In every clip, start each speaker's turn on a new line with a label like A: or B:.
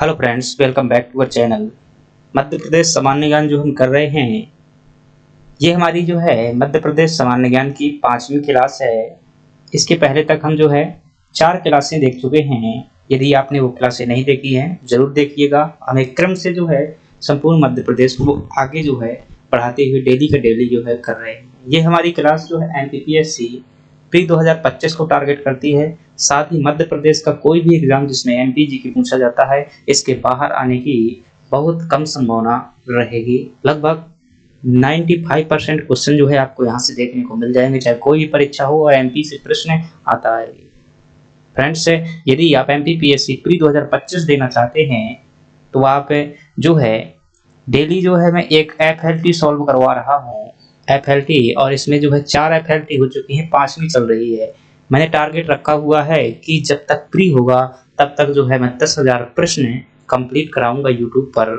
A: Hello friends, welcome back to our channel. Madhya Pradesh सामान्य ज्ञान जो हम कर रहे हैं, ये हमारी जो है मध्य प्रदेश सामान्य ज्ञान की 5वीं क्लास है। इसके पहले तक हम जो है 4 क्लासें देख चुके हैं। यदि आपने वो क्लासें नहीं देखी हैं, जरूर देखिएगा। हम एक क्रम से जो है संपूर्ण मध्य प्रदेश को आगे जो है पढ़ाते हुए डेली का डेली जो है कर रहे हैं। ये हमारी क्लास जो है एमपीपीएससी प्री 2025 को टारगेट करती है। साथ ही मध्य प्रदेश का कोई भी एग्जाम जिसमें एमपीजी पूछा जाता है, इसके बाहर आने की बहुत कम संभावना रहेगी। लगभग 95% क्वेश्चन जो है आपको यहाँ से देखने को मिल जाएंगे, चाहे कोई भी परीक्षा हो और एमपी से प्रश्न आता है। फ्रेंड्स, यदि आप एमपीपीएससी प्री 2025 देना चाहते हैं तो आप जो है डेली जो है मैं एक एफएलटी सॉल्व करवा रहा हूँ, एफएलटी, और इसमें जो है 4 एफएलटी हो चुकी हैं, 5वीं चल रही है। मैंने टारगेट रखा हुआ है कि जब तक फ्री होगा तब तक जो है मैं 10,000 प्रश्न कंप्लीट कराऊंगा यूट्यूब पर।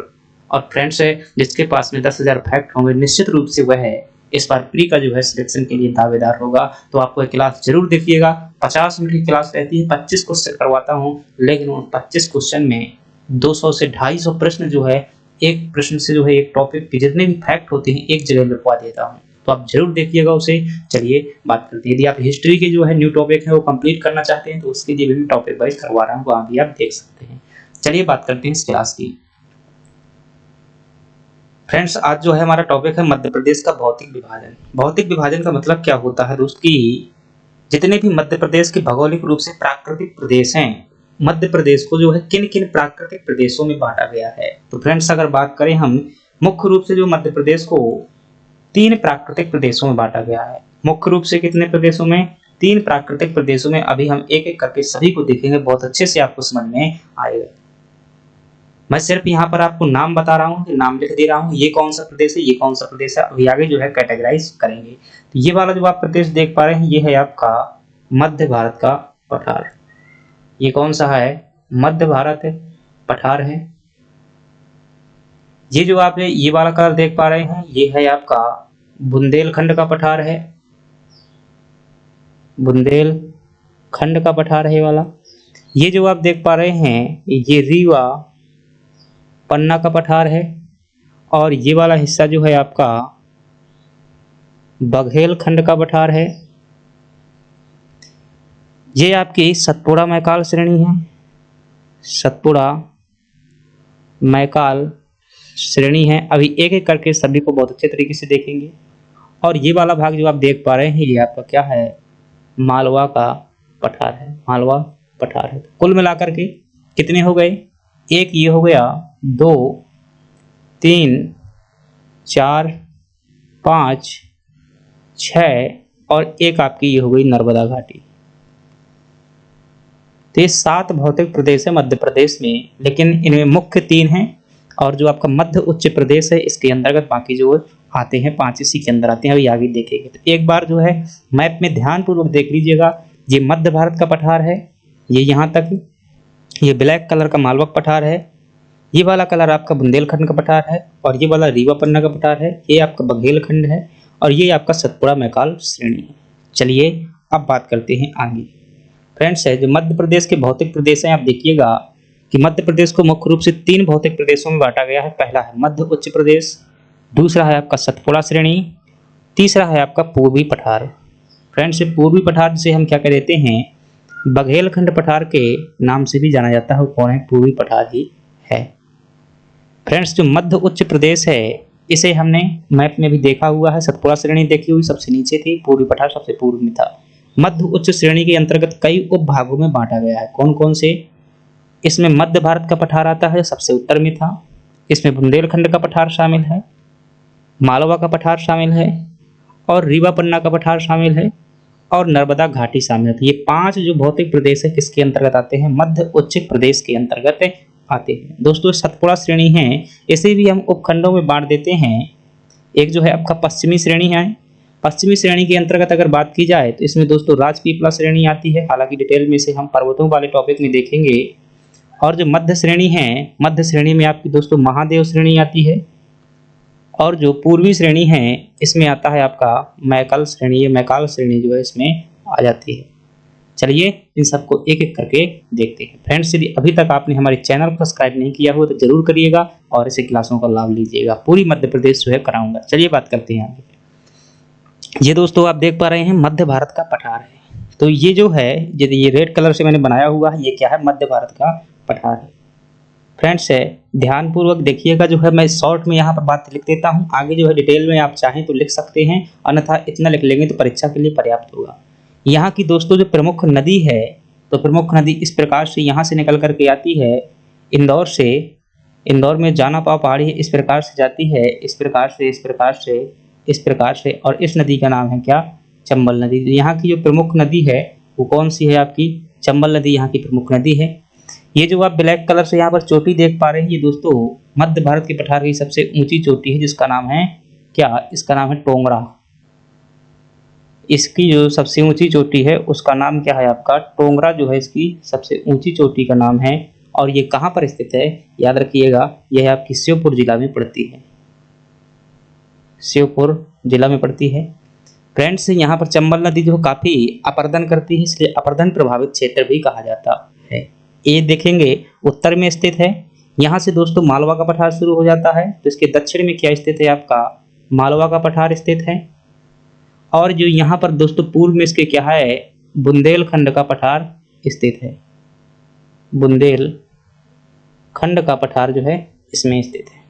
A: और फ्रेंड्स, जिसके पास में 10,000 फैक्ट होंगे, निश्चित रूप से वह इस बार प्री का जो है सिलेक्शन के लिए दावेदार होगा। तो आपको क्लास जरूर देखिएगा। 50 मिनट की क्लास रहती है, 25 क्वेश्चन करवाता हूँ, लेकिन उन 25 क्वेश्चन में 200 से 250 प्रश्न जो है एक प्रश्न से जो है एक टॉपिक के जितने भी फैक्ट होते हैं एक जगह लिखवा देता हूँ, तो आप जरूर देखिएगा उसे। चलिए बात करते हैं। यदि आप हिस्ट्री के जो है न्यू टॉपिक है वो कंप्लीट करना चाहते हैं तो उसके लिए भी मैं टॉपिक वाइज करवा रहा हूँ, वहाँ भी आप देख सकते हैं। चलिए बात करते हैं इस क्लास की। फ्रेंड्स, आज जो है हमारा टॉपिक है मध्य प्रदेश का भौतिक विभाजन। भौतिक विभाजन का मतलब क्या होता है दोस्त, कि जितने भी मध्य प्रदेश के भौगोलिक रूप से प्राकृतिक प्रदेश हैं, मध्य प्रदेश को जो है किन किन प्राकृतिक प्रदेशों में बांटा गया है। तो फ्रेंड्स, अगर बात करें हम मुख्य रूप से जो मध्य प्रदेश को 3 प्राकृतिक प्रदेशों में बांटा गया है। मुख्य रूप से कितने प्रदेशों में? 3 प्राकृतिक प्रदेशों में। अभी हम एक एक करके सभी को देखेंगे, बहुत अच्छे से आपको समझ में आएगा। मैं सिर्फ यहाँ पर आपको नाम बता रहा हूँ, नाम लिख दे रहा हूँ, ये कौन सा प्रदेश है, ये कौन सा प्रदेश है। अभी आगे जो है कैटेगराइज करेंगे। तो ये वाला जो आप प्रदेश देख पा रहे हैं, ये है आपका मध्य भारत का पठार। ये कौन सा है? मध्य भारत पठार है। ये जो आप ये वाला कलर देख पा रहे हैं, ये है आपका बुंदेलखंड का पठार है। बुंदेलखंड का पठार है ये वाला। ये जो आप देख पा रहे हैं, ये रीवा पन्ना का पठार है। और ये वाला हिस्सा जो है आपका बघेलखंड का पठार है। ये आपकी सतपुड़ा मैकाल श्रेणी है। सतपुड़ा मैकाल श्रेणी है। अभी एक एक करके सभी को बहुत अच्छे तरीके से देखेंगे। और ये वाला भाग जो आप देख पा रहे हैं, ये आपका क्या है? मालवा का पठार है। मालवा पठार है। कुल मिलाकर के कितने हो गए? एक ये हो गया, 2 3 4 5 6 और एक आपकी ये हो गई नर्मदा घाटी। तो ये 7 भौतिक प्रदेश है मध्य प्रदेश में, लेकिन इनमें मुख्य 3 हैं। और जो आपका मध्य उच्च प्रदेश है, इसके अंतर्गत बाकी जो आते हैं 5 इसी के अंदर आते हैं। अभी आगे देखेंगे। तो एक बार जो है मैप में ध्यानपूर्वक देख लीजिएगा। ये मध्य भारत का पठार है, ये यहाँ तक। ये ब्लैक कलर का मालवा पठार है। ये वाला कलर आपका बुंदेलखंड का पठार है। और ये वाला रीवा पन्ना का पठार है। ये आपका बघेलखंड है। और ये आपका सतपुड़ा मैकाल श्रेणी है। चलिए अब बात करते हैं आगे। फ्रेंड्स, है जो मध्य प्रदेश के भौतिक प्रदेश हैं, आप देखिएगा कि मध्य प्रदेश को मुख्य रूप से 3 भौतिक प्रदेशों में बांटा गया है। पहला है मध्य उच्च प्रदेश, दूसरा है आपका सतपुड़ा श्रेणी, तीसरा है आपका पूर्वी पठार। फ्रेंड्स, पूर्वी पठार जिसे हम क्या कह देते हैं, बघेलखंड पठार के नाम से भी जाना जाता है। वो कौन है? पूर्वी पठार ही है। फ्रेंड्स, जो मध्य उच्च प्रदेश है, इसे हमने मैप में भी देखा हुआ है। सतपुड़ा श्रेणी देखी हुई सबसे नीचे थी, पूर्वी पठार सबसे पूर्व में था। मध्य उच्च श्रेणी के अंतर्गत कई उप भागों में बांटा गया है। कौन कौन से? इसमें मध्य भारत का पठार आता है, सबसे उत्तर में था। इसमें बुंदेलखंड का पठार शामिल है, मालवा का पठार शामिल है, और रीवा पन्ना का पठार शामिल है, और नर्मदा घाटी शामिल है। ये 5 जो भौतिक प्रदेश है किसके अंतर्गत आते हैं? मध्य उच्च प्रदेश के अंतर्गत आते हैं। दोस्तों, सतपुड़ा श्रेणी है, इसे भी हम उपखंडों में बांट देते हैं। एक जो है आपका पश्चिमी श्रेणी है। पश्चिमी श्रेणी के अंतर्गत अगर बात की जाए तो इसमें दोस्तों राजपीपला श्रेणी आती है। हालांकि डिटेल में इसे हम पर्वतों वाले टॉपिक में देखेंगे। और जो मध्य श्रेणी है, मध्य श्रेणी में आपकी दोस्तों महादेव श्रेणी आती है। और जो पूर्वी श्रेणी है, इसमें आता है आपका मैकाल श्रेणी। ये मैकाल श्रेणी जो है इसमें आ जाती है। चलिए इन सबको एक एक करके देखते हैं। फ्रेंड्स, यदि अभी तक आपने हमारे चैनल को सब्सक्राइब नहीं किया हो तो जरूर करिएगा और इसे क्लासों का लाभ लीजिएगा। पूरी मध्य प्रदेश जो है कराऊंगा। चलिए बात करते हैं आगे। ये दोस्तों आप देख पा रहे हैं मध्य भारत का पठार है। तो ये जो है, यदि ये रेड कलर से मैंने बनाया हुआ है, ये क्या है? मध्य भारत का पठार है। फ्रेंड्स है, ध्यानपूर्वक देखिएगा। जो है मैं शॉर्ट में यहाँ पर बात लिख देता हूँ, आगे जो है डिटेल में आप चाहें तो लिख सकते हैं, अन्यथा इतना लिख लेंगे तो परीक्षा के लिए पर्याप्त होगा। यहाँ की दोस्तों जो प्रमुख नदी है, तो प्रमुख नदी इस प्रकार से यहाँ से निकल करके आती है इंदौर से। इंदौर में जाना पाव पहाड़ी इस प्रकार से जाती है, इस प्रकार से, इस प्रकार से, इस प्रकार से, और इस नदी का नाम है क्या? चंबल नदी। यहाँ की जो प्रमुख नदी है वो कौन सी है? आपकी चंबल नदी यहाँ की प्रमुख नदी है। ये जो आप ब्लैक कलर से यहाँ पर चोटी देख पा रहे हैं, ये दोस्तों मध्य भारत के पठार की सबसे ऊंची चोटी है, जिसका नाम है क्या? इसका नाम है टोंगरा। इसकी जो सबसे ऊंची चोटी है उसका नाम क्या है? आपका टोंगरा जो है इसकी सबसे ऊंची चोटी का नाम है। और ये कहाँ पर स्थित है? याद रखिएगा, यह आपकी श्योपुर जिला में पड़ती है। श्योपुर जिला में पड़ती है। फ्रेंड्स, यहाँ पर चंबल नदी जो काफी अपरदन करती है, इसलिए अपरदन प्रभावित क्षेत्र भी कहा जाता है। ये देखेंगे उत्तर में स्थित है। यहाँ से दोस्तों मालवा का पठार शुरू हो जाता है, तो इसके दक्षिण में क्या स्थित है? आपका मालवा का पठार स्थित है। और जो यहाँ पर दोस्तों पूर्व में इसके क्या है? बुंदेलखंड का पठार स्थित है। बुंदेलखंड का पठार जो है इसमें स्थित है।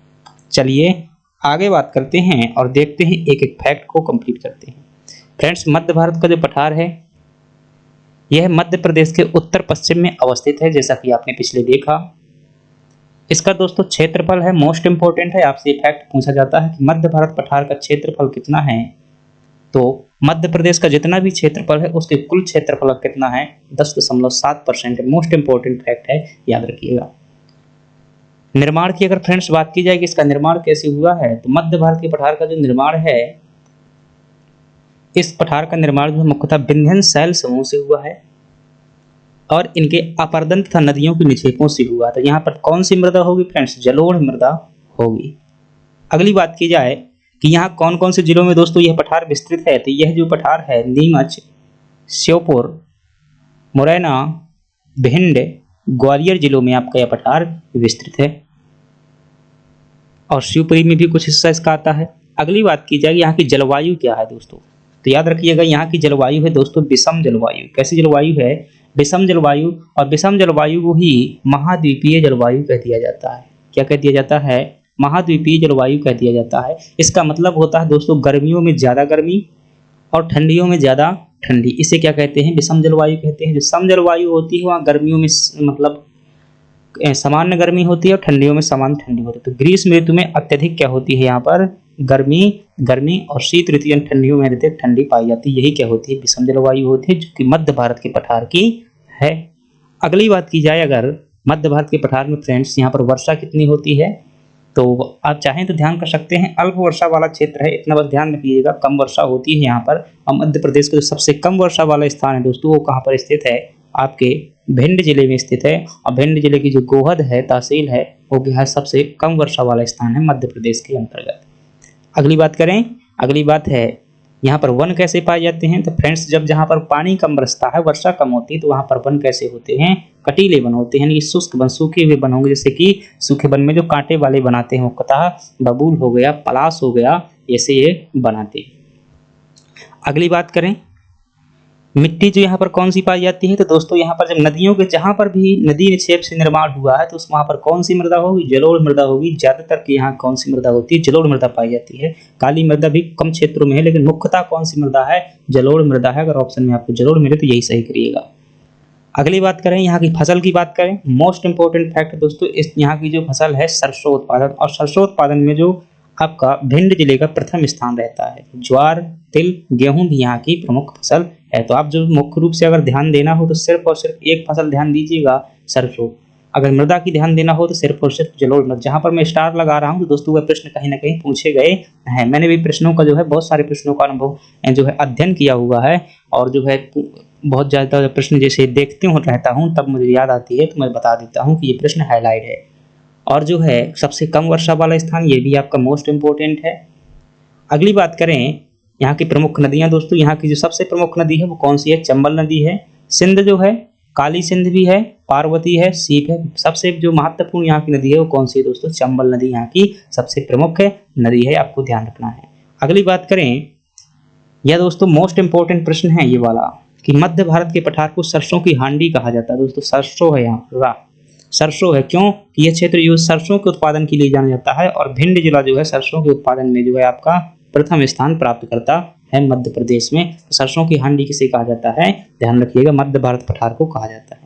A: चलिए आगे बात करते हैं और देखते हैं, एक एक फैक्ट को कंप्लीट करते हैं। फ्रेंड्स, मध्य भारत का जो पठार है यह मध्य प्रदेश के उत्तर पश्चिम में अवस्थित है, जैसा कि आपने पिछले देखा। इसका दोस्तों क्षेत्रफल है, मोस्ट इंपोर्टेंट है, आपसे ये फैक्ट पूछा जाता है कि मध्य भारत पठार का क्षेत्रफल कितना है। तो मध्य प्रदेश का जितना भी क्षेत्रफल है उसके कुल क्षेत्रफल कितना है? 10.7% है। मोस्ट इंपोर्टेंट फैक्ट है, याद रखिएगा। निर्माण की अगर फ्रेंड्स बात की जाए कि इसका निर्माण कैसे हुआ है, तो मध्य भारत के पठार का जो निर्माण है, इस पठार का निर्माण जो मुख्यतः विंध्यन शैल समूह से हुआ है और इनके अपरदन तथा नदियों के निक्षेपों से हुआ। तो यहाँ पर कौन सी मृदा होगी फ्रेंड्स? जलोढ़ मृदा होगी। अगली बात की जाए कि यहाँ कौन कौन से जिलों में दोस्तों यह पठार विस्तृत है, तो यह जो पठार है नीमच, श्योपुर, मुरैना, भिंड, ग्वालियर जिलों में आपका यह पठार विस्तृत है और शिवपुरी में भी कुछ हिस्सा इसका आता है। अगली बात की जाए यहाँ की जलवायु क्या है दोस्तों, तो याद रखिएगा यहाँ की जलवायु है दोस्तों विषम जलवायु। कैसी जलवायु है? विषम जलवायु। और विषम जलवायु को ही महाद्वीपीय जलवायु कह दिया जाता है। क्या कह दिया जाता है? महाद्वीपीय जलवायु कह दिया जाता है। इसका मतलब होता है दोस्तों गर्मियों में ज्यादा गर्मी और ठंडियों में ज्यादा ठंडी। इसे क्या कहते हैं? विषम जलवायु कहते हैं। जो सम जलवायु होती है वहाँ गर्मियों में मतलब सामान्य गर्मी होती है और ठंडियों में सामान्य ठंडी होती है। तो ग्रीष्म ऋतु में अत्यधिक क्या होती है? यहाँ पर गर्मी और शीत ऋतु यानी ठंडियों में अत्यधिक ठंडी पाई जाती है। यही क्या होती है? विषम जलवायु होती है, जो कि मध्य भारत के पठार की है। अगली बात की जाए अगर मध्य भारत के पठार में फ्रेंड्स यहाँ पर वर्षा कितनी होती है, तो आप चाहें तो ध्यान कर सकते हैं। अल्प वर्षा वाला क्षेत्र है, इतना बस ध्यान रखिएगा, कम वर्षा होती है यहाँ पर। और मध्य प्रदेश का जो सबसे कम वर्षा वाला स्थान है दोस्तों वो कहाँ पर स्थित है? आपके भिंड जिले में स्थित है। और भिंड जिले की जो गोहद है तहसील है वो क्या है? सबसे कम वर्षा वाला स्थान है मध्य प्रदेश के अंतर्गत। अगली बात करें, अगली बात है यहाँ पर वन कैसे पाए जाते हैं। तो फ्रेंड्स, जब जहाँ पर पानी कम बरसता है, वर्षा कम होती है, तो वहाँ पर वन कैसे होते हैं? कटीले वन होते हैं, यानी शुष्क वन, सूखे हुए वन होंगे। जैसे कि सूखे वन में जो कांटे वाले बनाते हैं मुख्यतः बबूल हो गया, पलाश हो गया, ऐसे ये बनाते हैं। अगली बात करें, मिट्टी जो यहाँ पर कौन सी पाई जाती है, तो दोस्तों यहाँ पर जब नदियों के जहाँ पर भी नदी निक्षेप से निर्माण हुआ है तो उस वहाँ पर कौन सी मृदा होगी? जलोढ़ मृदा होगी। ज्यादातर की यहाँ कौन सी मृदा होती है? जलोढ़ मृदा पाई जाती है। काली मृदा भी कम क्षेत्रों में है, लेकिन मुख्यतः कौन सी मृदा है? जलोढ़ मृदा है। अगर ऑप्शन में आपको जलोढ़ मिले तो यही सही करिएगा। अगली बात करें, यहाँ की फसल की बात करें, मोस्ट इंपोर्टेंट फैक्ट दोस्तों, इस यहाँ की जो फसल है सरसों उत्पादन, और सरसों उत्पादन में जो आपका भिंड जिले का प्रथम स्थान रहता है। ज्वार, तिल, गेहूं भी यहाँ की प्रमुख फसल है। तो आप जो मुख्य रूप से अगर ध्यान देना हो तो सिर्फ और सिर्फ एक फसल ध्यान दीजिएगा, सरसों। अगर मृदा की ध्यान देना हो तो सिर्फ और सिर्फ जलोढ़ मृदा। जहाँ पर मैं स्टार लगा रहा हूँ तो दोस्तों वह प्रश्न कहीं ना कहीं पूछे गए हैं। मैंने भी प्रश्नों का जो है बहुत सारे प्रश्नों का अनुभव जो है अध्ययन किया हुआ है, और जो है बहुत ज़्यादा प्रश्न जैसे देखते हो रहता हूँ तब मुझे याद आती है तो मैं बता देता हूँ कि ये प्रश्न हाईलाइट है। और जो है सबसे कम वर्षा वाला स्थान, ये भी आपका मोस्ट इंपोर्टेंट है। अगली बात करें यहाँ की प्रमुख नदियाँ दोस्तों, यहाँ की जो सबसे प्रमुख नदी है वो कौन सी है? चंबल नदी है। सिंध जो है, काली सिंध भी है, पार्वती है, सीप है। सबसे जो महत्वपूर्ण यहाँ की नदी है वो कौन सी है दोस्तों? चंबल नदी यहाँ की सबसे प्रमुख नदी है, आपको ध्यान रखना है। अगली बात करें, यह दोस्तों मोस्ट इंपोर्टेंट प्रश्न है ये वाला कि मध्य भारत के पठार को सरसों की हांडी कहा जाता है। दोस्तों सरसों है यहाँ, वाह, सरसों है। क्यों? यह क्षेत्र जो सरसों के उत्पादन के लिए जाना जाता है और भिंड जिला जो है सरसों के उत्पादन में जो है आपका प्रथम स्थान प्राप्त करता है मध्य प्रदेश में। तो सरसों की हांडी किसे कहा जाता है? ध्यान रखिएगा, मध्य भारत पठार को कहा जाता है।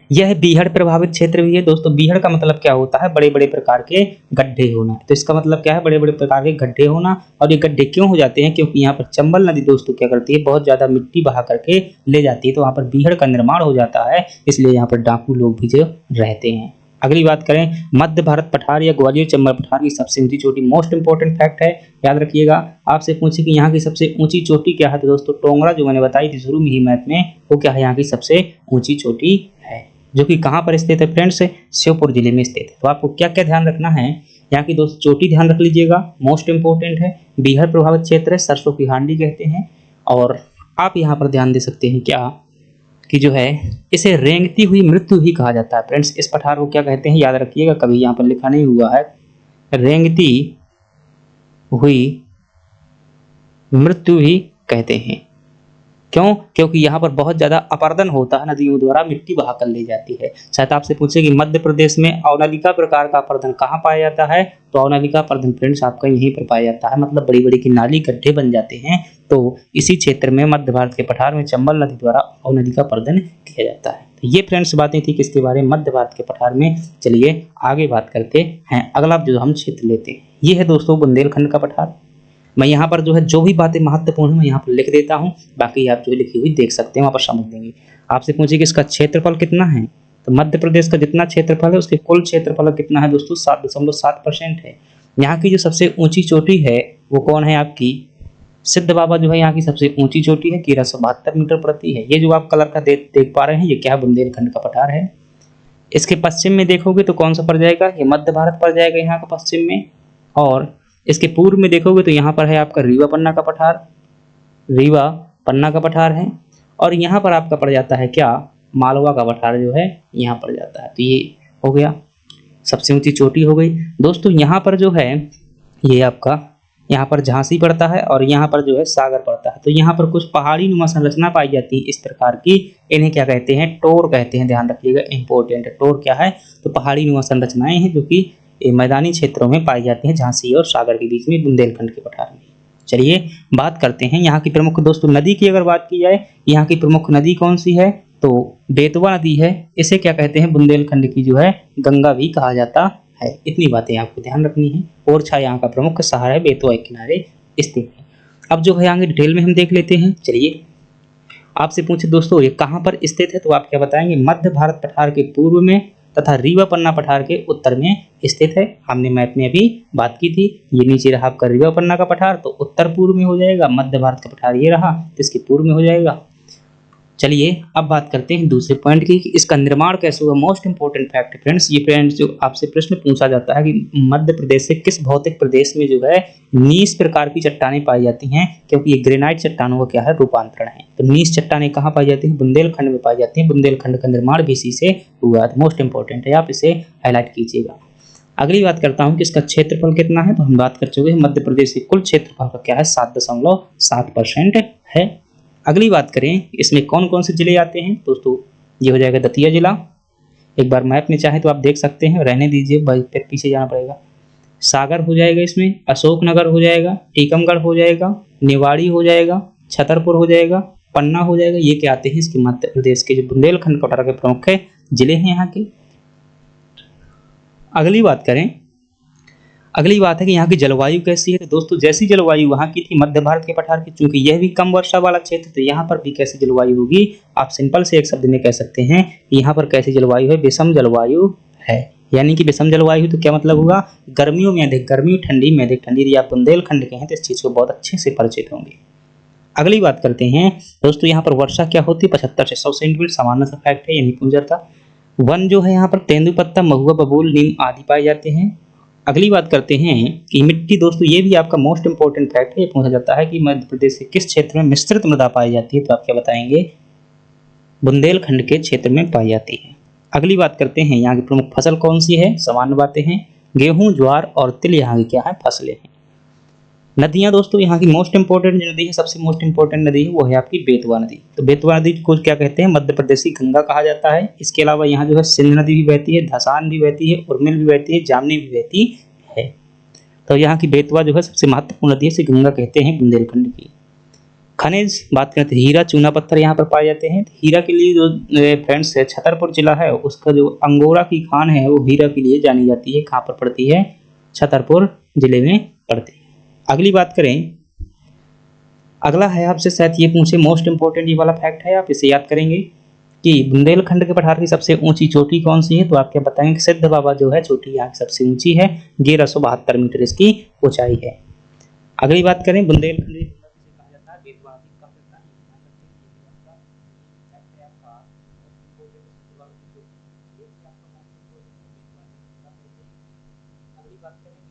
A: यह बीहड़ प्रभावित क्षेत्र भी है दोस्तों। बीहड़ का मतलब क्या होता है? बड़े बड़े प्रकार के गड्ढे होना। तो इसका मतलब क्या है? बड़े बड़े प्रकार के गड्ढे होना। और ये गड्ढे क्यों हो जाते हैं? क्योंकि यहाँ पर चंबल नदी दोस्तों क्या करती है? बहुत ज्यादा मिट्टी बहा करके ले जाती है, तो वहाँ पर बीहड़ का निर्माण हो जाता है, इसलिए यहाँ पर डाकू लोग भी जो रहते हैं। अगली बात करें, मध्य भारत पठार या ग्वालियर चंबल पठार की सबसे ऊंची चोटी, मोस्ट इंपोर्टेंट फैक्ट है, याद रखिएगा। आपसे पूछे कि यहाँ की सबसे ऊंची चोटी क्या है, तो दोस्तों टोंगरा जो मैंने बताई थी शुरू में ही मैप में, वो क्या है? यहाँ की सबसे ऊंची चोटी है, जो कि कहाँ पर स्थित है फ्रेंड्स? श्योपुर जिले में स्थित है। तो आपको क्या क्या ध्यान रखना है? यहाँ की दोस्तों चोटी ध्यान रख लीजिएगा, मोस्ट इंपोर्टेंट है। बीहड़ प्रभावित क्षेत्र है, सरसों की हांडी कहते हैं। और आप यहाँ पर ध्यान दे सकते हैं क्या कि जो है इसे रेंगती हुई मृत्यु ही कहा जाता है फ्रेंड्स। इस पठार को क्या कहते हैं? याद रखिएगा, कभी यहाँ पर लिखा नहीं हुआ है, रेंगती हुई मृत्यु ही कहते हैं। क्यों? क्योंकि यहाँ पर बहुत ज्यादा अपरदन होता है, नदियों द्वारा मिट्टी बहा कर ले जाती है। शायद आपसे पूछे कि मध्य प्रदेश में अवनलिका प्रकार का अपरदन कहाँ पाया जाता है, तो अवनलिका अपरदन फ्रेंड्स आपका यहीं पर पाया जाता है। मतलब बड़ी बड़ी की नाली गड्ढे बन जाते हैं, तो इसी क्षेत्र में मध्य भारत के पठार में चंबल नदी द्वारा अवनलिका अपरदन किया जाता है। तो ये फ्रेंड्स बातें थी किसके बारे में? मध्य भारत के पठार में। चलिए आगे बात करते हैं। अगला जो हम क्षेत्र लेते हैं, ये है दोस्तों बुंदेलखंड का पठार। मैं यहाँ पर जो है जो भी बातें महत्वपूर्ण है मैं यहाँ पर लिख देता हूँ, बाकी आप जो लिखी हुई देख सकते हैं, वहाँ पर समझ लेंगे। आपसे पूछिए कि इसका क्षेत्रफल कितना है, तो मध्य प्रदेश का जितना क्षेत्रफल है उसके कुल क्षेत्रफल कितना है दोस्तों? 7.7% है। यहाँ की जो सबसे ऊंची चोटी है वो कौन है? आपकी सिद्ध बाबा जो है यहाँ की सबसे ऊंची चोटी है, 1372 मीटर प्रति है। ये जो आप कलर का देख पा रहे हैं, ये क्या है? बुंदेलखंड का पठार है। इसके पश्चिम में देखोगे तो कौन सा पड़ जाएगा? ये मध्य भारत पड़ जाएगा यहाँ का पश्चिम में। और इसके पूर्व में देखोगे तो यहाँ पर है आपका रीवा पन्ना का पठार, रीवा पन्ना का पठार है। और यहाँ पर आपका पड़ जाता है क्या? मालवा का पठार जो है यहाँ पड़ जाता है। तो ये हो गया, सबसे ऊंची चोटी हो गई दोस्तों। यहाँ पर जो है ये आपका यहाँ पर झांसी पड़ता है और यहाँ पर जो है सागर पड़ता है। तो यहाँ पर कुछ पहाड़ी नुमा संरचना पाई जाती है इस प्रकार की, इन्हें क्या कहते हैं? टोर कहते हैं। ध्यान रखिएगा, इंपॉर्टेंट। टोर क्या है? तो पहाड़ी नुमा संरचनाएं हैं जो कि मैदानी क्षेत्रों में पाई जाती हैं, झांसी और सागर के बीच में बुंदेलखंड के पठार में। चलिए बात करते हैं यहाँ की प्रमुख दोस्तों नदी की। अगर बात की जाए यहाँ की प्रमुख नदी कौन सी है, तो बेतवा नदी है। इसे क्या कहते हैं? बुंदेलखंड की जो है गंगा भी कहा जाता है। इतनी बातें आपको ध्यान रखनी है। ओरछा यहाँ का प्रमुख शहर है, बेतवा के किनारे स्थित है। अब जो है आगे डिटेल में हम देख लेते हैं। चलिए आपसे पूछे दोस्तों ये कहाँ पर स्थित है, तो आप क्या बताएंगे? मध्य भारत पठार के पूर्व में तथा रीवा पन्ना पठार के उत्तर में स्थित है। हमने मैप में अभी बात की थी। ये नीचे रहा आपका रीवा पन्ना का पठार, तो उत्तर पूर्व में हो जाएगा। मध्य भारत का पठार ये रहा, तो इसके पूर्व में हो जाएगा। चलिए अब बात करते हैं दूसरे पॉइंट की कि इसका निर्माण कैसे हुआ। मोस्ट इंपोर्टेंट फैक्ट फ्रेंड्स, ये फ्रेंड्स जो आपसे प्रश्न पूछा जाता है कि मध्य प्रदेश से किस भौतिक प्रदेश में जो है नीस प्रकार की चट्टानें पाई जाती हैं, क्योंकि ये ग्रेनाइट चट्टानों का क्या है? रूपांतरण है। तो नीस चट्टानें कहाँ पाई जाती हैं? बुंदेलखंड में पाई जाती हैं। बुंदेलखंड का निर्माण भी इसी से हुआ। मोस्ट इंपोर्टेंट है, आप इसे हाईलाइट कीजिएगा। अगली बात करता हूँ कि इसका क्षेत्रफल कितना है, तो हम बात कर चुके हैं मध्य प्रदेश के कुल क्षेत्रफल का क्या है? 7.7% है। अगली बात करें इसमें कौन कौन से जिले आते हैं दोस्तों, ये हो जाएगा दतिया जिला। एक बार मैप में चाहे तो आप देख सकते हैं, रहने दीजिए, फिर पीछे जाना पड़ेगा। सागर हो जाएगा, इसमें अशोकनगर हो जाएगा, टीकमगढ़ हो जाएगा, निवाड़ी हो जाएगा, छतरपुर हो जाएगा, पन्ना हो जाएगा। ये क्या आते हैं? इसके मध्य प्रदेश के जो बुंदेलखंड पठार के प्रमुख जिले हैं यहाँ के। अगली बात है कि यहाँ की जलवायु कैसी है, तो दोस्तों जैसी जलवायु वहाँ की थी मध्य भारत के पठार की, चूंकि यह भी कम वर्षा वाला क्षेत्र, तो यहाँ पर भी कैसी जलवायु होगी? आप सिंपल से एक शब्द में कह सकते हैं कि यहाँ पर कैसी जलवायु है? विषम जलवायु है। यानी कि विषम जलवायु तो क्या मतलब होगा? गर्मियों में अधिक गर्मी, ठंडी में अधिक ठंडी। यदि आप बुंदेलखंड के हैं तो इस चीज को बहुत अच्छे से परिचित होंगे। अगली बात करते हैं दोस्तों, यहाँ पर वर्षा क्या होती है? 75 से 100 सेंटीमीटर, सामान्य सा फैक्ट है, ये नहीं पूछ जाता। वन जो है यहाँ पर तेंदुपत्ता, महुआ, बबूल, नीम आदि पाए जाते हैं। अगली बात करते हैं कि मिट्टी, दोस्तों ये भी आपका मोस्ट इंपोर्टेंट फैक्ट है। ये पूछा जाता है कि मध्य प्रदेश के किस क्षेत्र में मिश्रित मृदा पाई जाती है, तो आप क्या बताएंगे? बुंदेलखंड के क्षेत्र में पाई जाती है। अगली बात करते हैं, यहाँ की प्रमुख फसल कौन सी है? सामान्य बातें हैं, गेहूं, ज्वार और तिल यहाँ की क्या है? फसलें हैं। नदियां दोस्तों, यहाँ की मोस्ट इंपॉर्टेंट जो नदी है, सबसे मोस्ट इंपॉर्टेंट नदी है वो है आपकी बेतवा नदी। तो बेतवा नदी को क्या कहते हैं? मध्य प्रदेश की गंगा कहा जाता है। इसके अलावा यहाँ जो है सिंध नदी भी बहती है, धसान भी बहती है, उर्मिल भी बहती है, जामनी भी बहती है। तो यहाँ की बेतवा जो है सबसे महत्वपूर्ण नदी है, इसे गंगा कहते हैं बुंदेलखंड की। खनिज बात करते हैं, हीरा, चूना पत्थर यहाँ पर पाए जाते हैं। हीरा के लिए जो फ्रेंड्स है छतरपुर जिला है, उसका जो अंगोरा की खान है वो हीरा के लिए जानी जाती है। कहाँ पर पड़ती है? छतरपुर जिले में पड़ती है। अगली बात करें, अगला है आपसे शायद ये पूछे, मोस्ट इंपोर्टेंट ये वाला फैक्ट है, आप इसे याद करेंगे कि बुंदेलखंड के पठार की सबसे ऊंची चोटी कौन सी है? तो आप क्या बताएंगे? सिद्ध बाबा जो है चोटी यहाँ की सबसे ऊंची है, 1172 मीटर इसकी ऊंचाई है। अगली बात करें, बुंदेलखंड किसे कहा जाता है? बेतवा नदी कहा जाता है। अगली बात करें,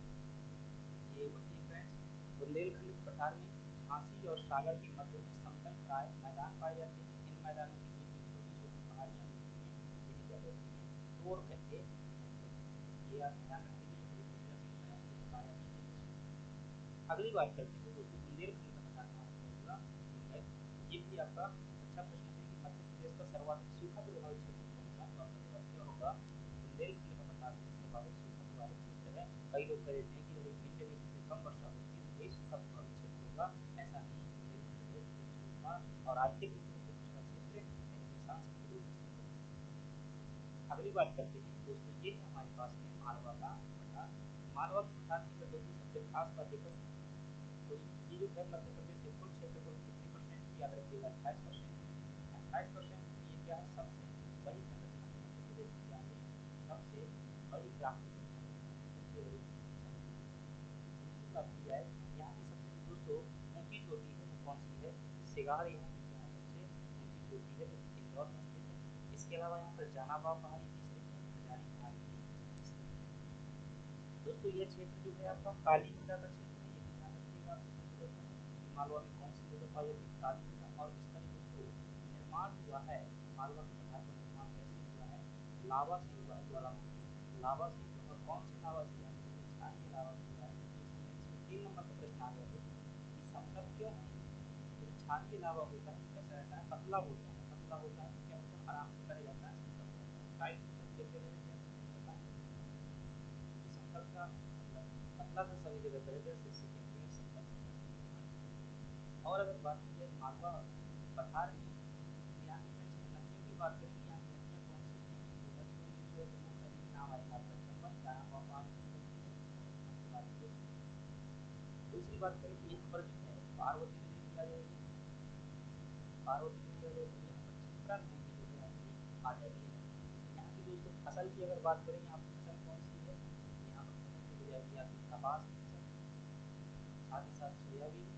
A: ये होती है फ्रेंड्स, बुंदेलखंड के पठार में झांसी और सागर के मध्य में समतल प्राय मैदान पाए जाते हैं। इन मैदानों के बीच में छोटी छोटी पहाड़ियां होती हैं, जिन्हें क्या कहते हैं? तोड़ कहते हैं। ये आप ध्यान रखेंगे, बताया। अगली बात करते हैं दोस्तों, बुंदेलखंड का पठार कहाँ पर होगा? है ये भी आपका अच्छा प्रश्न है कि मध्य प्रदेश का सर्वाधिक सूखा प्रभावित क्षेत्र कौन सा? तो आपका जवाब क्या होगा? बुंदेलखंड का पठार सर्वाधिक सूखा प्रभावित क्षेत्र है। कई लोग कह देते हैं कि अगर भिंड में से कम वर्षा होती है तो यही सूखा प्रभावित क्षेत्र होगा। ऐसा नहीं है, बुंदेलखंड में सूखा और आर्थिक रूप से पिछड़ा क्षेत्र है, सांस्कृतिक रूप से। अगली बात करते हैं दोस्तों, ये है हमारे पास में मालवा का पठार। मालवा के पठार की अगर दोस्तों सबसे खास बात देखो तो ये जो है मध्य प्रदेश के कुल क्षेत्रफल कितने परसेंट की? याद रखिएगा 28%। 28% ये क्या है? सबसे बड़ी संरचना है मध्य प्रदेश की, क्या है? सबसे बड़ी प्राकृतिक संरचना, सबसे बड़ी दूसरी बात की जाए, यहाँ की सबसे दोस्तों ऊंची चोटी है वो कौन सी है? सिगार यहाँ की क्या है? सबसे ऊंची चोटी है जो कि इंदौर में स्थित है। इसके अलावा यहाँ पर जनाबा पहाड़ी भी स्थित है, हजारी पहाड़ी भी स्थित है। दोस्तों ये क्षेत्र जो है आपका काली मृदा का क्षेत्र है, ये भी ध्यान रखिएगा आपसे पूछा जाता है कि मालवा में कौन सी मृदा पाई जाती है? काली मृदा। और इसका जो दोस्तों निर्माण हुआ है, मालवा के पठार का निर्माण कैसे हुआ है? लावा से हुआ है, ज्वालामुखी लावा से हुआ। और कौन से लावा से हुआ है? क्षारीय लावा से हुआ है। इसमें 3 नंबर का प्रश्न आ गया दोस्तों कि समतल क्यों है? तो क्षारीय लावा होता है, कैसा रहता है? पतला होता है। पतला होता है क्या होता है? आराम से बह जाता है, समतल हो जाता है। टाइट जैसे रहता है, समतल का मतलब पतला सा सभी जगह बह जाए, इसे कहते हैं समतल। और अगर बात की जाए मालवा पठार में यहाँ की फ्रेंड्स में नदियों की बात करेंगे, यहाँ की नदियाँ कौन सी हैं? तो नदियों में जो है प्रमुख नदी का नाम आएगा आपका चंबल, जहाँ पानी निकलती है। और बात की दूसरी बात करें कि यहाँ पर जो है पार्वती नदी भी आ जाएगी। पार्वती नदी आ जाएगी, यहाँ पर क्षिप्रा नदी भी जो है आपकी आ जाएगी। यहाँ की दोस्तों फसल की अगर बात करें, यहाँ की फसल कौन सी है? यहाँ पर फसल की हो जाएगी आपकी कपास की फसल, साथ ही साथ सोयाबीन,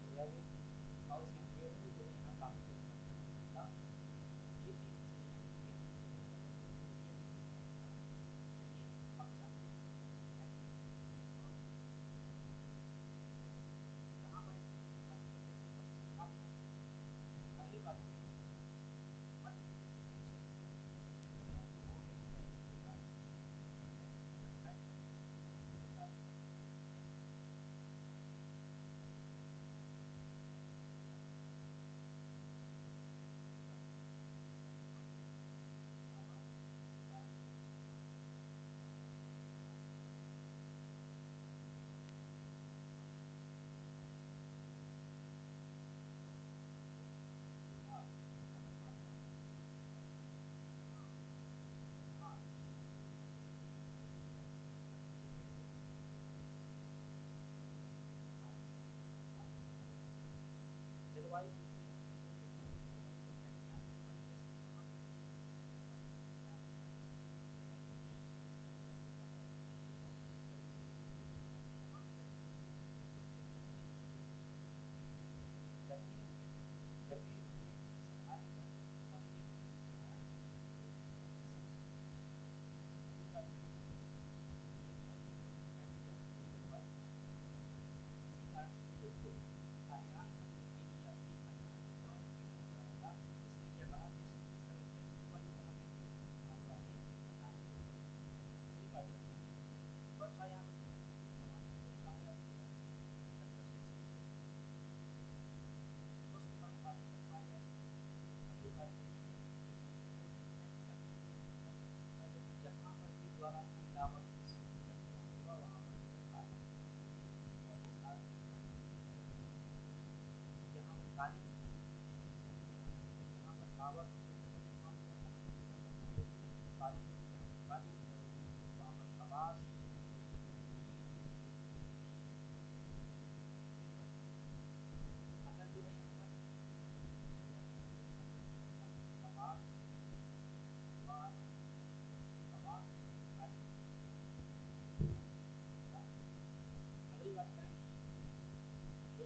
A: सोयाबीन और इसमें गेहूँ जो है यहाँ काफी मिलता। ये 3 फसलें यहाँ की आप जानते हैं कहाँ पर मध्य प्रदेश के पश्चिम भाग में। अगली बात करें, मध्य प्रदेश के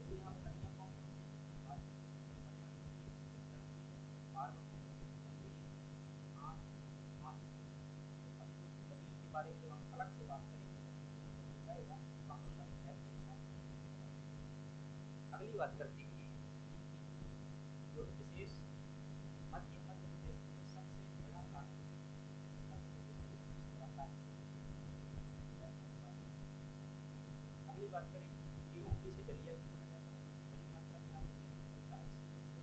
A: तो यहाँ पर नदियाँ कौन कौन सी हैं? भारत की हरियाणा की सतलज नदी है, बागमती है, जमुई है, आन मानसी है। तो अभी दूसरी नदियों के बारे में जब हम अलग से बात करेंगे तो हमें समझ में आएगा वहाँ पर लंबी है कि कौन सी है। अगली बात करते हैं जो विशेष मध्य प्रदेश में जो सबसे बड़ा प्राकृतिक संपत्ति जो है सबसे बड़ा प्राकृतिक है महुआ। अगली बात करें गेहूँ जिसे दलिया भी बोला जाता है, बड़ी मात्रा में यहाँ पर गेहूँ निकलता है, इसी वजह से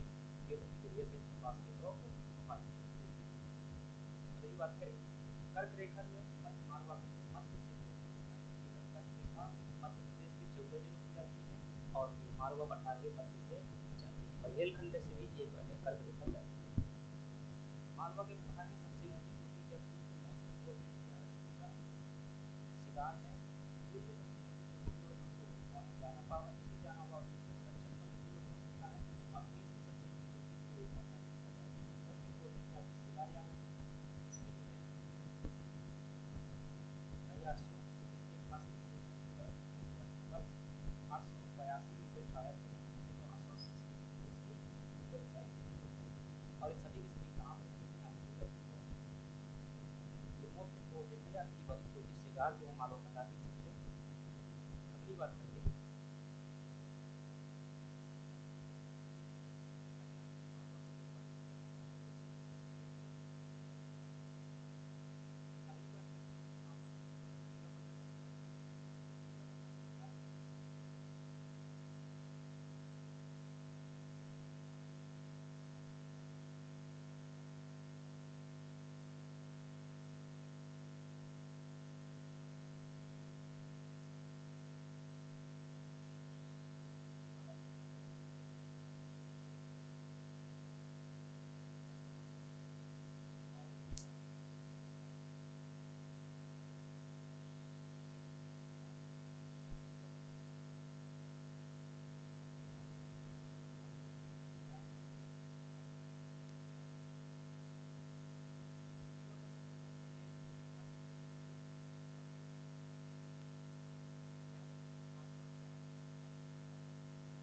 A: गेहूँ की दलिया के बास्केट ऑफ उपाधि है। अगली बात करें कर्क रेखा जो है मध्य मालवा में जो मध्य से जो कर्क रेखा मध्य प्रदेश के 14 जिलों में जाती है और जो मालवा पठार के मध्य से जाती है, बघेलखंड से भी ये जो है कर्क रेखा जाती है। मालवा के पठार की सबसे ऊंची चोटी क्या है? मोस्ट इम्पोर्टेंट शिकार है। दूसरी सबसे ऊंची चोटी जो है हमको जाना पावा, इसी जाना पावा से 55 किलोमीटर मिलता है और तीसरी सबसे ऊंची चोटी जो मोस्ट इम्पोर्टेंट है आपकी शिकार याद रखना, इसमें जो है नैयासो इसके पास लगभग 882 मीटर शायद 980 इसकी ऊंचाई है। और ये सभी की सभी कहाँ पर मिलेगी? यहाँ पे जो है ये मोस्ट इम्पोर्टेंट है आपकी बड़ी छोटी शिकार जो है मालवा पठार की सबसे। अगली बात करते हैं अगली बात करते हैं यहाँ पर रीवा पठार की बात करते हैं। रीवा पठार की बात रीवा पठार जो है ये मध्य प्रदेश के सबसे ऊंची पठार है। याद रखना खासतौर से यहाँ पर मध्य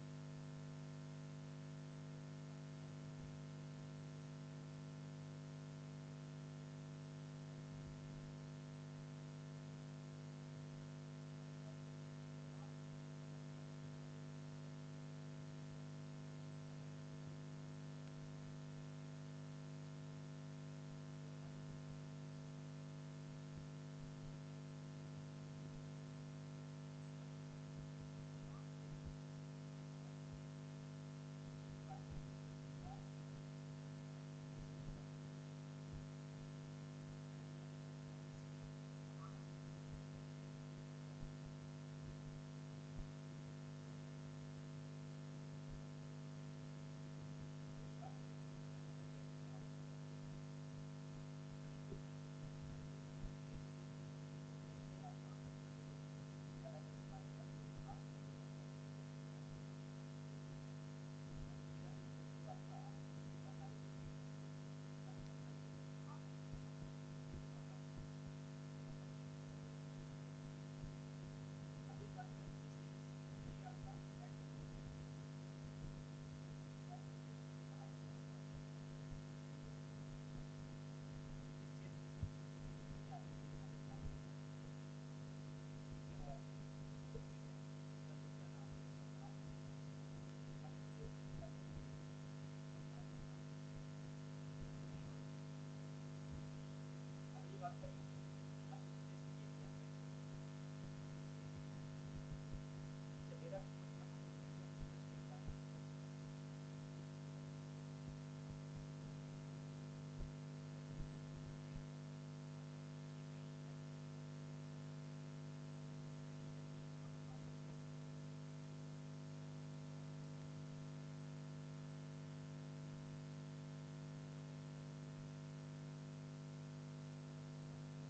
A: पठार जो है मध्य पठार जो है अगली बात करते हैं यहाँ पर जो है मध्य पठार जो है अगली बात करते हैं जो है मध्य पठार जो है मध्य पठार जो है बांस के लिए प्रसिद्ध है। अगली बात करते हैं बात करते हैं दूसरी जगह पर दूसरी नदी जो है महानसी है। महानसी जो है ये जो है अगली बात करें जो नदियाँ हैं यहाँ पर बहुत सी हैं ये जो नदियाँ हैं ये जो है आपका जो अलग अलग मात्रा में जो भाग में जो है नदियों को यहाँ पर मिलती हैं। सबसे पहले जो है आपका कर्नाली नदी है जो कि कर्नाली नदी कहाँ है? ये बताओ, थोड़ा सा बताइए। अगली बात करें ऋषिकेश, ये आपका बैतूल जिले में है। बैतूल जिले में कहा जाता है और बैतूल जिले में ऋषिकेश है। इस क्षेत्र से जो नदी आती है यहाँ पर क्या है? ये है आपकी, ठीक है, इसका दूसरा नाम है पद्मा। मध्य प्रदेश में इसका पहले पद्मा जो नाम है ये है। अगली बात करें मध्य प्रदेश की एक जनजातीय जिसे चलेरा कुमाऊं कहा जाता है, मध्य प्रदेश का क्या है? हाँ जी, ये भी मध्य प्रदेश की एक जनजाति है चलेरा कुमाऊं कहा जाता है।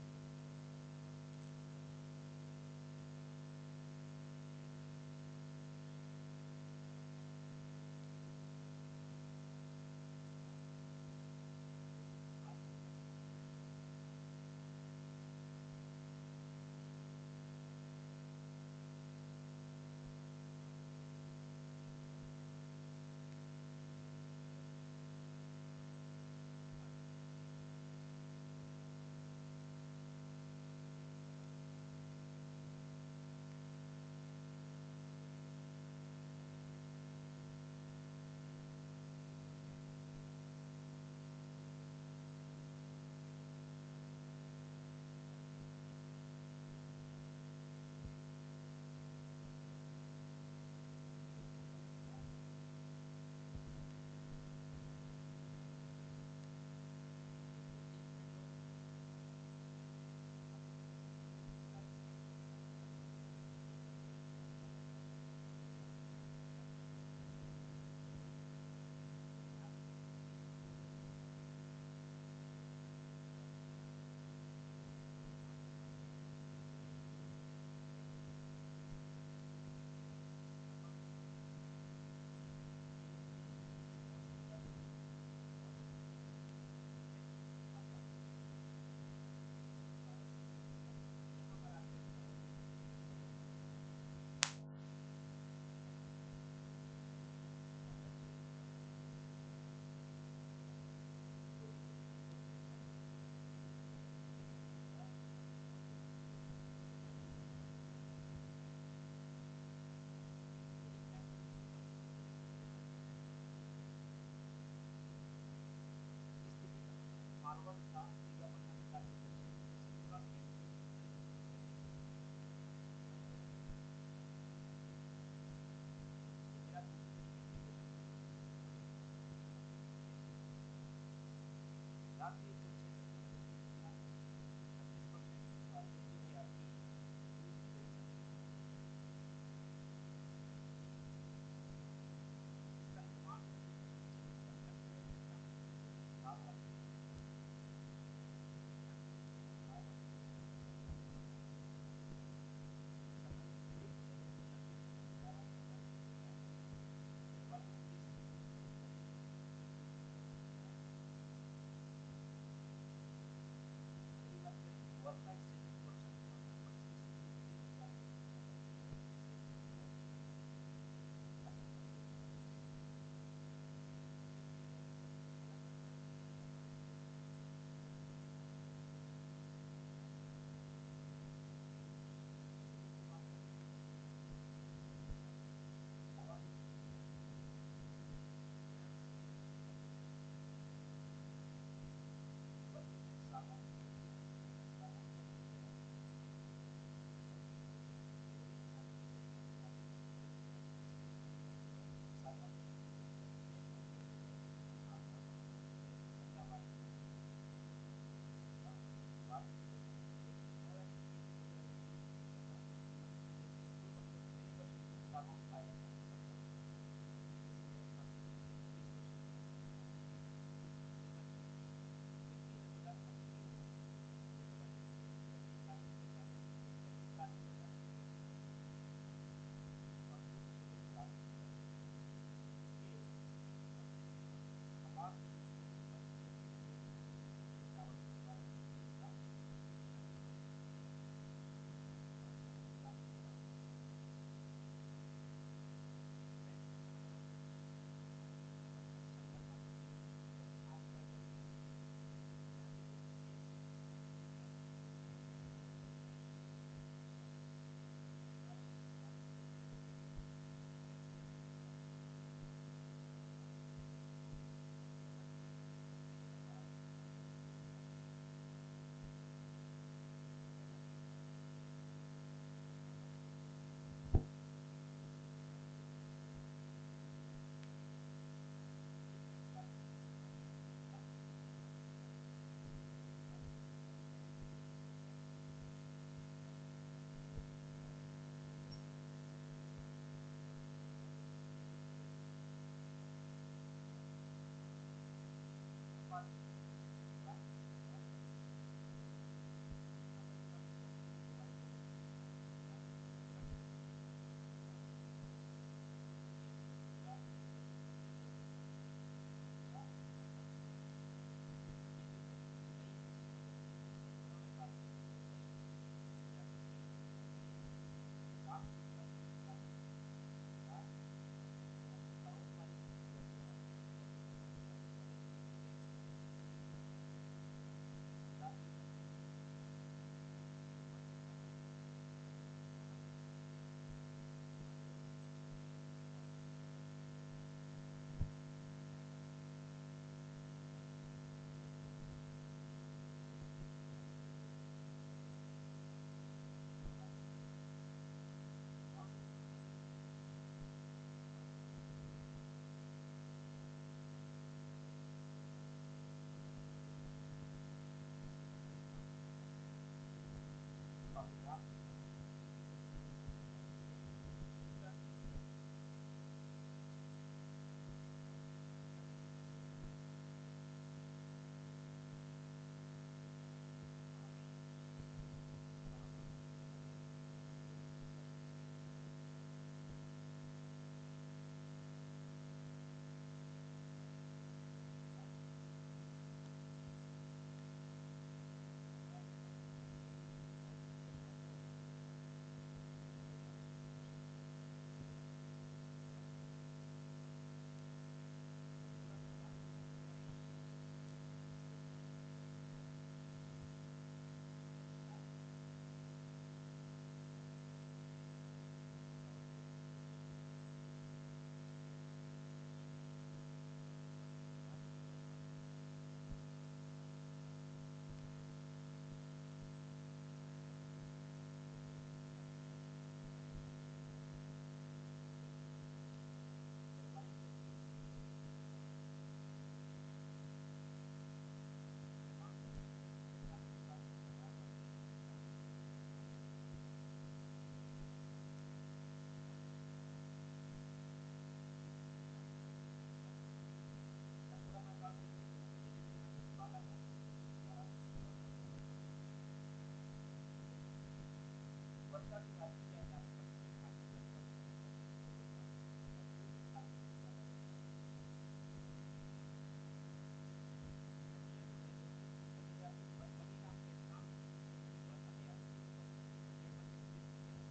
A: वर्षा की बात की जाए ना, सबसे घाटी लगभग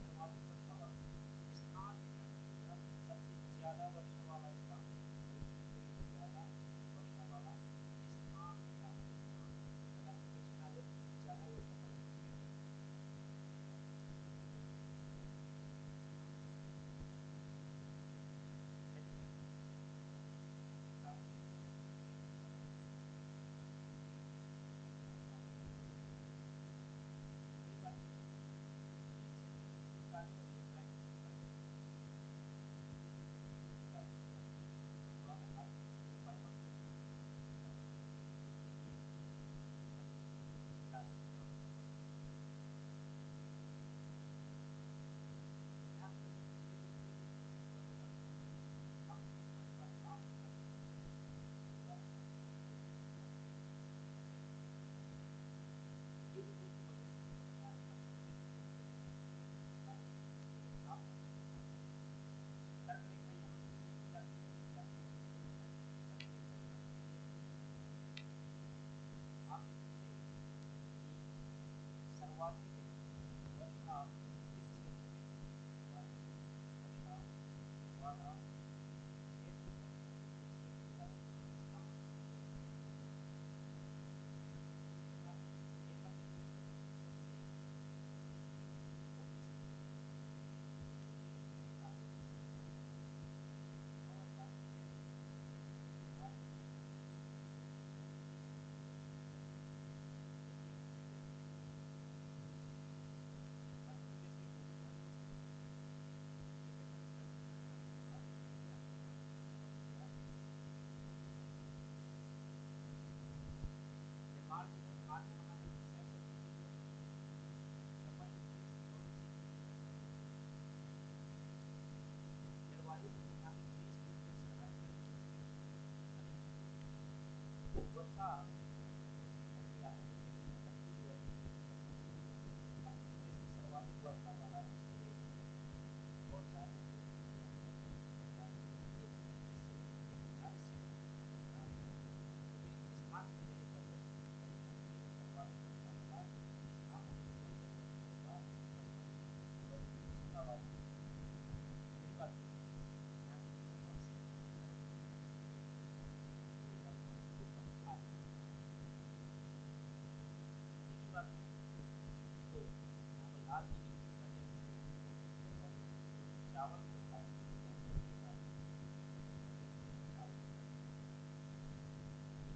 A: सर्वाधिक वर्षा वाला स्थान है क्या, सबसे ज्यादा वर्षा वाला स्थान, कोई ज्यादा वर्षा वाला स्थान क्या है, स्थान अगर क्वेश्चन आ जाए तो ज्यादा वर्षा वाला स्थान क्या है? सर्वाधिक वर्षा किस क्षेत्र में सर्वाधिक वर्षा वाला क्षेत्र जलवायु को यहाँ पे ग्रीस को इन्फ्लुएंस कर रहा है, वर्षा सर्वाधिक वर्षा वाला स्टेट कौन सा है? स्थान की जगह पर सर्वाधिक वर्षा वाला स्थान होगा अहमदाबाद। मेरी बात यहाँ पे कौन सी बात है, तो यहाँ पर लाल की चावल होता है,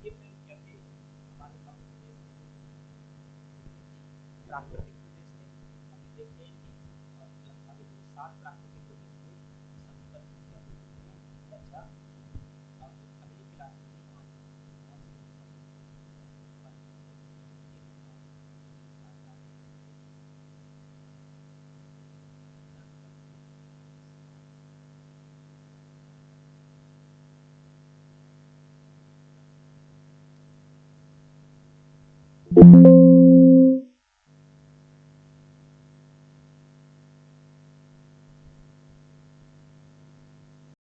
A: ये पेड़ क्या थे हमारे मध्य प्रदेश में जो प्राकृतिक प्रदेश थे, अभी देखते हैं कि और लगभग जो 7 प्राकृतिक प्रदेश थे सभी का क्या दर्जा और जो अगली क्लास में भी हमारी कौन सी